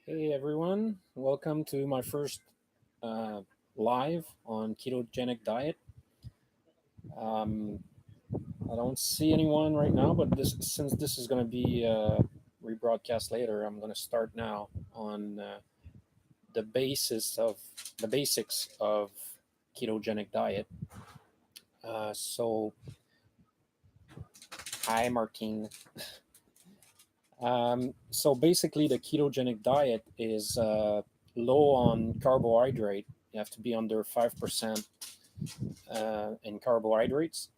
Hey everyone, welcome to my first uh, live on ketogenic diet. Um, I don't see anyone right now, but since this is going to be rebroadcast later, I'm going to start now on the basis of the basics of ketogenic diet. So, hi Martine. So basically, the ketogenic diet is low on carbohydrate. You have to be under 5% in carbohydrates,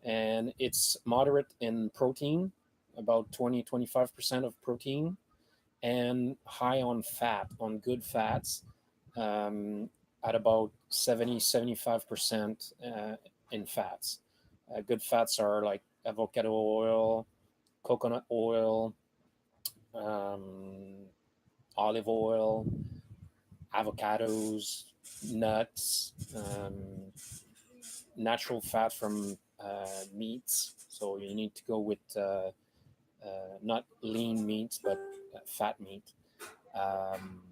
and it's moderate in protein, about 20-25% of protein, and high on fat, on good fats, at about 70-75% in fats. Good fats are like avocado oil, coconut oil, um, olive oil, avocados, nuts, natural fat from meats. So you need to go with not lean meats, but fat meat. Um,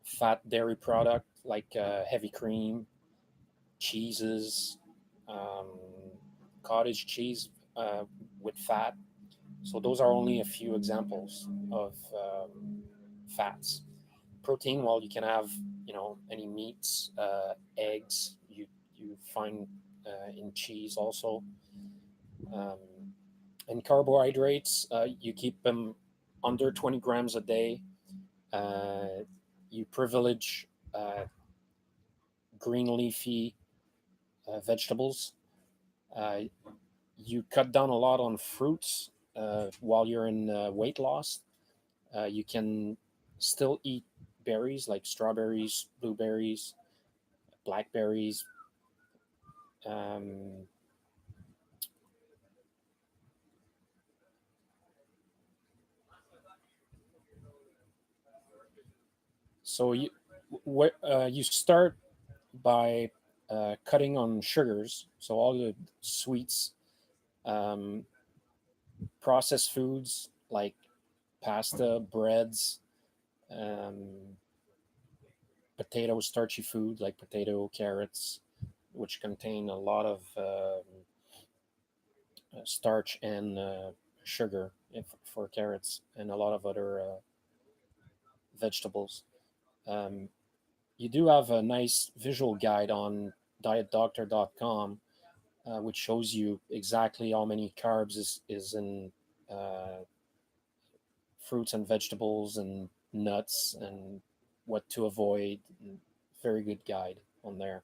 Fat dairy product like heavy cream, cheeses, um, cottage cheese with fat. So those are only a few examples of fats. Protein, well, you can have any meats, eggs. You find in cheese also. Um, and carbohydrates, you keep them under 20 grams a day. Uh, you privilege green leafy vegetables. Uh, you cut down a lot on fruits while you're in weight loss. You can still eat berries like strawberries, blueberries, blackberries. Um, so you start by cutting on sugars, so all the sweets, um, processed foods like pasta, breads, um, potato starchy food like potato, carrots, which contain a lot of starch and sugar for carrots and a lot of other vegetables. Um, you do have a nice visual guide on dietdoctor.com, which shows you exactly how many carbs is in uh, fruits and vegetables and nuts and what to avoid. Very good guide on there.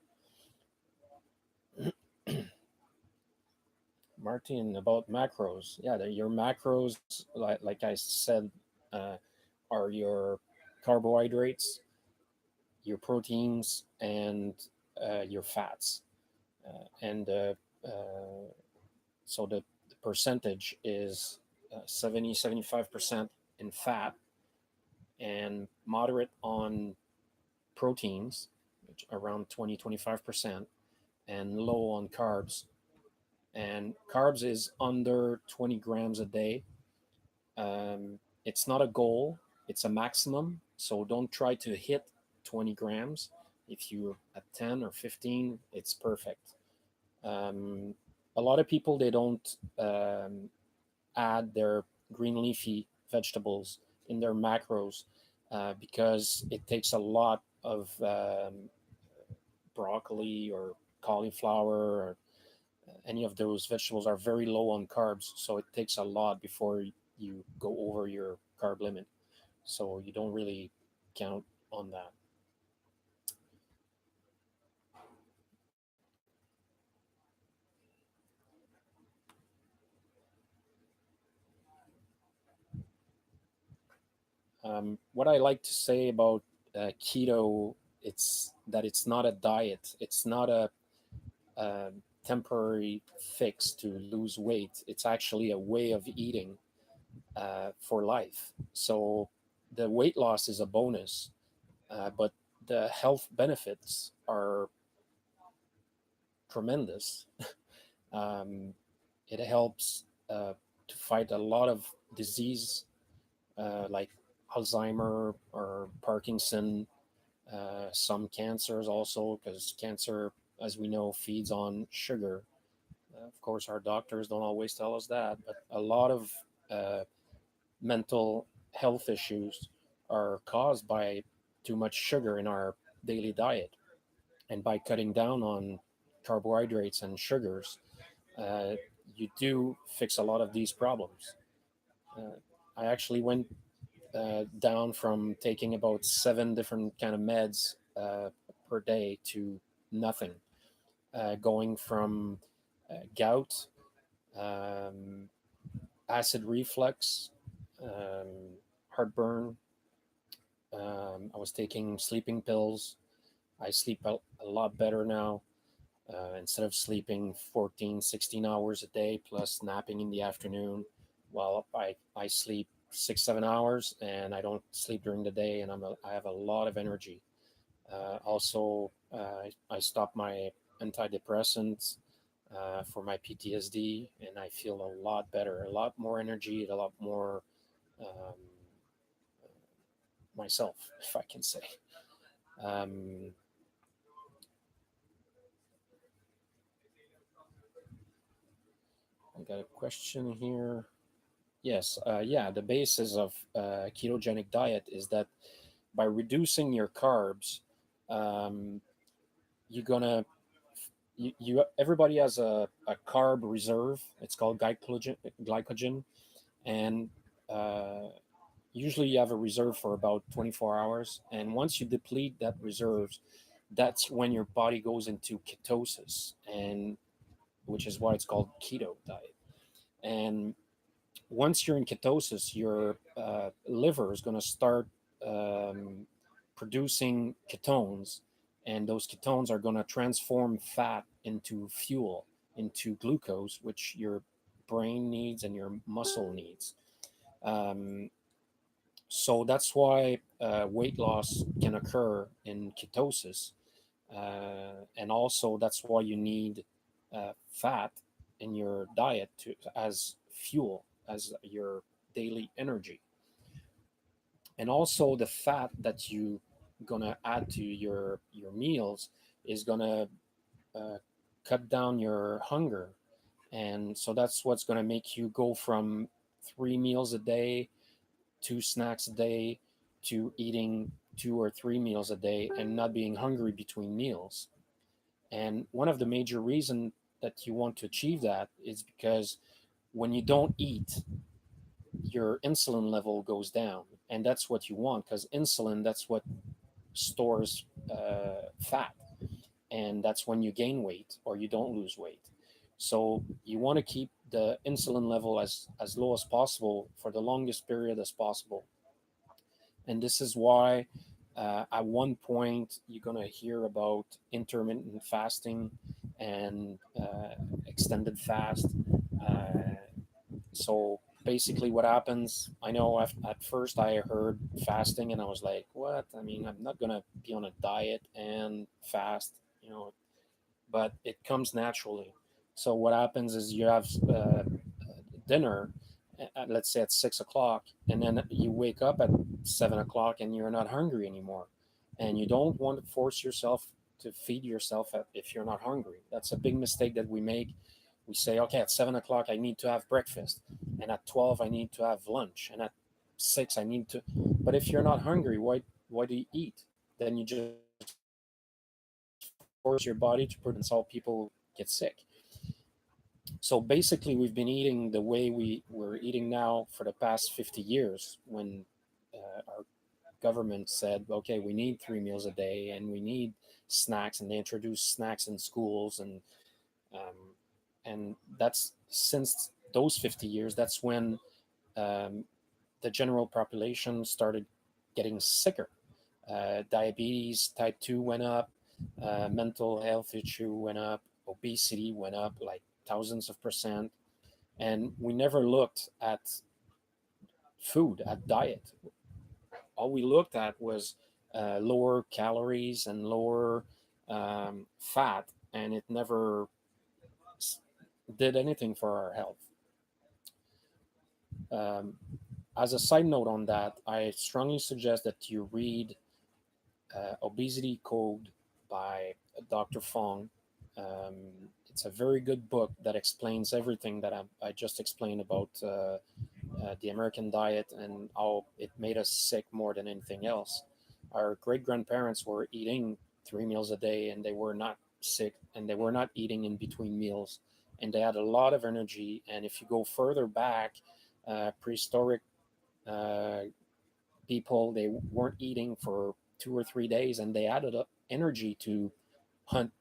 Martin, about macros. Yeah, your macros, like I said, uh, are your carbohydrates, your proteins, and your fats. And so the percentage is 70-75% in fat and moderate on proteins, which around 20-25%, and low on carbs. And carbs is under 20 grams a day. It's not a goal, it's a maximum. So don't try to hit 20 grams. If you're at 10 or 15, it's perfect. Um, a lot of people, they don't add their green leafy vegetables in their macros because it takes a lot of broccoli or cauliflower or any of those vegetables are very low on carbs, so it takes a lot before you go over your carb limit. So you don't really count on that. What I like to say about keto, it's that it's not a diet. It's not a temporary fix to lose weight. It's actually a way of eating for life. So the weight loss is a bonus, but the health benefits are tremendous. Um, it helps to fight a lot of disease like Alzheimer or Parkinson, some cancers also, because cancer, as we know, feeds on sugar. Of course, our doctors don't always tell us that, but a lot of uh, mental health issues are caused by too much sugar in our daily diet. And by cutting down on carbohydrates and sugars, uh, you do fix a lot of these problems. Uh, I actually went down from taking about 7 different kind of meds per day to nothing, going from gout, um, acid reflux, heartburn. I was taking sleeping pills. I sleep a lot better now. Instead of sleeping 14, 16 hours a day plus napping in the afternoon, well, I sleep 6, 7 hours and I don't sleep during the day, and I have a lot of energy. Also, I stopped my antidepressants for my PTSD, and I feel a lot better, a lot more energy, a lot more um, myself, if I can say. Um, I got a question here. Yes, yeah, the basis of ketogenic diet is that by reducing your carbs, um, you're gonna you everybody has a carb reserve. It's called glycogen, and uh, usually you have a reserve for about 24 hours. And once you deplete that reserves, that's when your body goes into ketosis, and which is why it's called keto diet. And once you're in ketosis, your liver is going to start um, producing ketones, and those ketones are going to transform fat into fuel, into glucose, which your brain needs and your muscle needs. Um, so that's why weight loss can occur in ketosis, and also that's why you need fat in your diet to as fuel, as your daily energy. And also the fat that you gonna add to your meals is gonna uh, cut down your hunger, and so that's what's gonna make you go from 3 meals a day, 2 snacks a day, to eating 2 or 3 meals a day and not being hungry between meals. And one of the major reasons that you want to achieve that is because when you don't eat, your insulin level goes down. And that's what you want, because insulin, that's what stores fat. And that's when you gain weight or you don't lose weight. So you want to keep the insulin level as low as possible for the longest period as possible. And this is why at one point you're going to hear about intermittent fasting and extended fast. Uh, so basically, what happens, I know at first I heard fasting and I was like, what? I mean, I'm not going to be on a diet and fast, you know, but it comes naturally. So what happens is you have dinner, let's say at 6 o'clock, and then you wake up at 7 o'clock and you're not hungry anymore, and you don't want to force yourself to feed yourself if you're not hungry. That's a big mistake that we make. We say, okay, at 7 o'clock I need to have breakfast, and at 12 I need to have lunch, and at 6 I need to. But if you're not hungry, why do you eat? Then you just force your body to produce insulin, and that's how people get sick. So basically, we've been eating the way we're eating now for the past 50 years, when our government said, okay, we need 3 meals a day and we need snacks, and they introduced snacks in schools. Um, and that's since those 50 years, that's when um, the general population started getting sicker. Diabetes type 2 went up, mental health issue went up, obesity went up like thousands of percent. And we never looked at food, at diet. All we looked at was lower calories and lower fat, and it never did anything for our health. Um, As a side note on that, I strongly suggest that you read Obesity Code by Dr. Fong. It's a very good book that explains everything that I just explained about the American diet and how it made us sick more than anything else. Our great grandparents were eating 3 meals a day and they were not sick and they were not eating in between meals and they had a lot of energy. And if you go further back, prehistoric uh, people, they weren't eating for 2 or 3 days and they had energy to hunt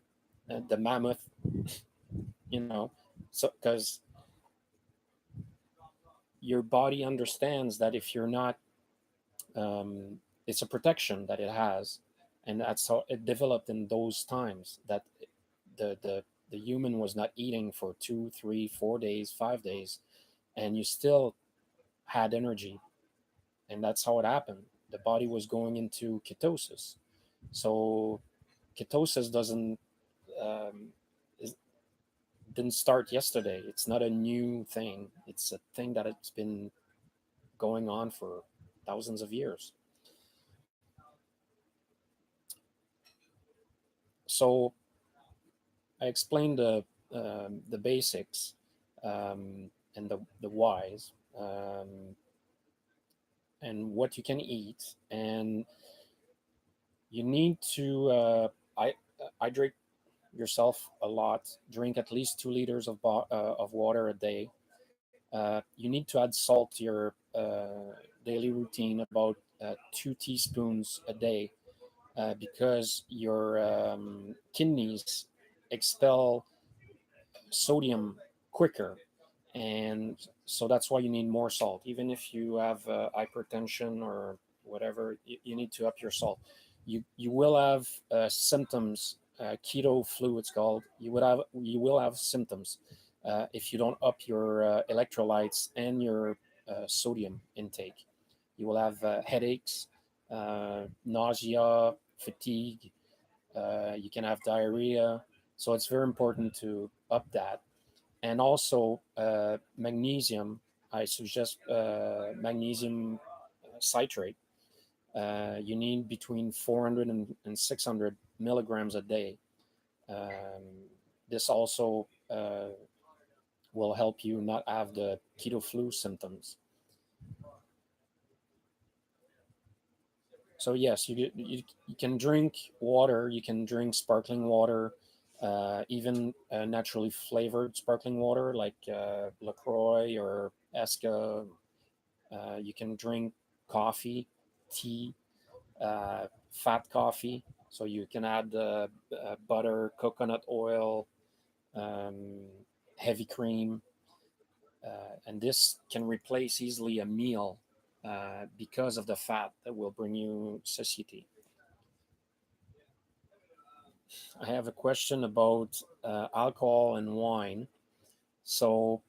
the mammoth, you know. So because your body understands that if you're not, it's a protection that it has, and that's how it developed in those times. That the human was not eating for 2, 3, 4 days, 5 days, and you still had energy, and that's how it happened. The body was going into ketosis. So ketosis doesn't um, is, didn't start yesterday. It's not a new thing. It's a thing that it's been going on for thousands of years. So I explained the basics, and the whys, and what you can eat, and you need to hydrate yourself a lot. Drink at least 2 liters of water a day. You need to add salt to your daily routine, about 2 teaspoons a day, because your kidneys expel sodium quicker, and so that's why you need more salt. Even if you have hypertension or whatever, you need to up your salt. You will have symptoms. Keto flu, it's called. You will have symptoms if you don't up your electrolytes and your sodium intake. You will have headaches, nausea, fatigue. You can have diarrhea. So it's very important to up that. And also magnesium. I suggest magnesium citrate. You need between 400 and 600 milligrams a day. This also will help you not have the keto flu symptoms. So yes, you can drink water. You can drink sparkling water, even naturally flavored sparkling water like LaCroix or Esca. You can drink coffee, tea, fat coffee. So you can add butter, coconut oil, um, heavy cream, and this can replace easily a meal because of the fat that will bring you satiety. I have a question about alcohol and wine. So,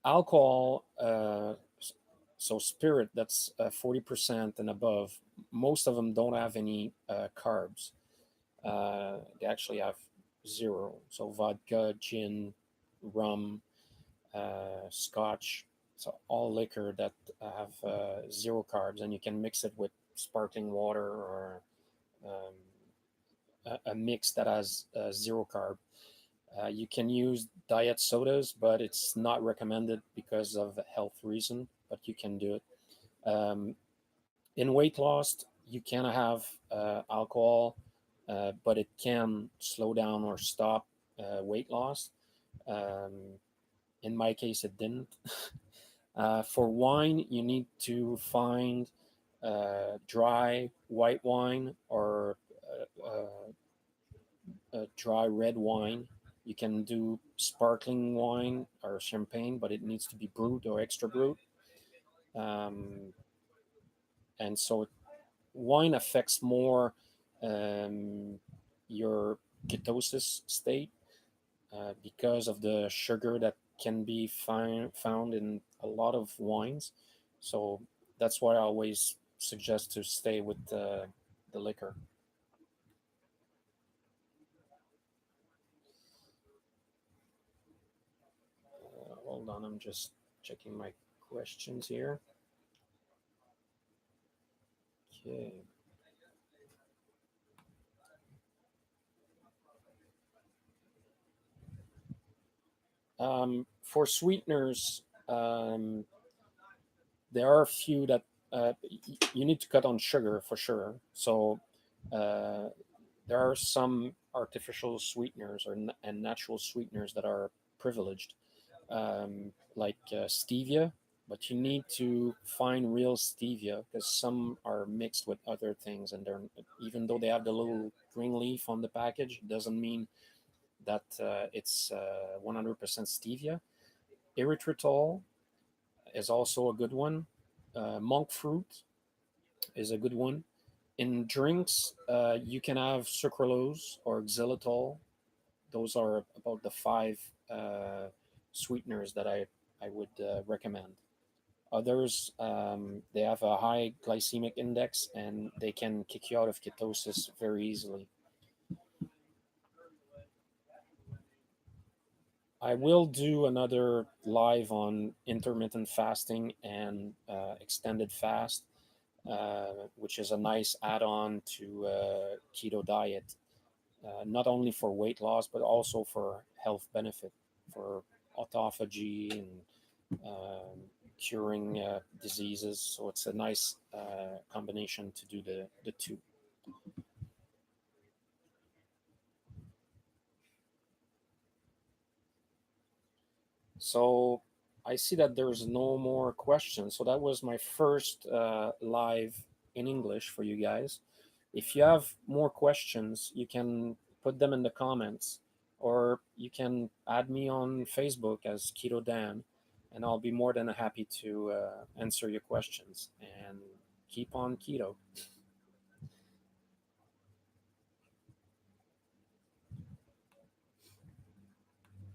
alcohol, so spirit that's 40% and above, most of them don't have any carbs. They actually have zero. So, vodka, gin, rum, scotch, so all liquor that have zero carbs, and you can mix it with sparkling water or um, a mix that has zero carb. You can use diet sodas, but it's not recommended because of health reason. But you can do it. In weight loss, you can have alcohol, but it can slow down or stop weight loss. Um, in my case, it didn't. For wine, you need to find dry white wine or dry red wine. You can do sparkling wine or champagne, but it needs to be brewed or extra brewed. Um, and so wine affects more um, your ketosis state because of the sugar that can be found in a lot of wines. So that's why I always suggest to stay with the liquor. Hold on, I'm just checking my questions here. Okay. For sweeteners, there are a few that you need to cut on sugar for sure. So uh, there are some artificial sweeteners and natural sweeteners that are privileged, like stevia, but you need to find real stevia because some are mixed with other things, and they're, even though they have the little green leaf on the package, it doesn't mean that it's 100% stevia. Erythritol is also a good one. Monk fruit is a good one. In drinks, you can have sucralose or xylitol. Those are about the five sweeteners that I would recommend. Others, they have a high glycemic index and they can kick you out of ketosis very easily. I will do another live on intermittent fasting and extended fast, which is a nice add on to keto diet, not only for weight loss, but also for health benefit, for autophagy and curing diseases. So it's a nice combination to do the two. So I see that there's no more questions. So that was my first live in English for you guys. If you have more questions, you can put them in the comments, or you can add me on Facebook as Keto Dan, and I'll be more than happy to answer your questions and keep on keto.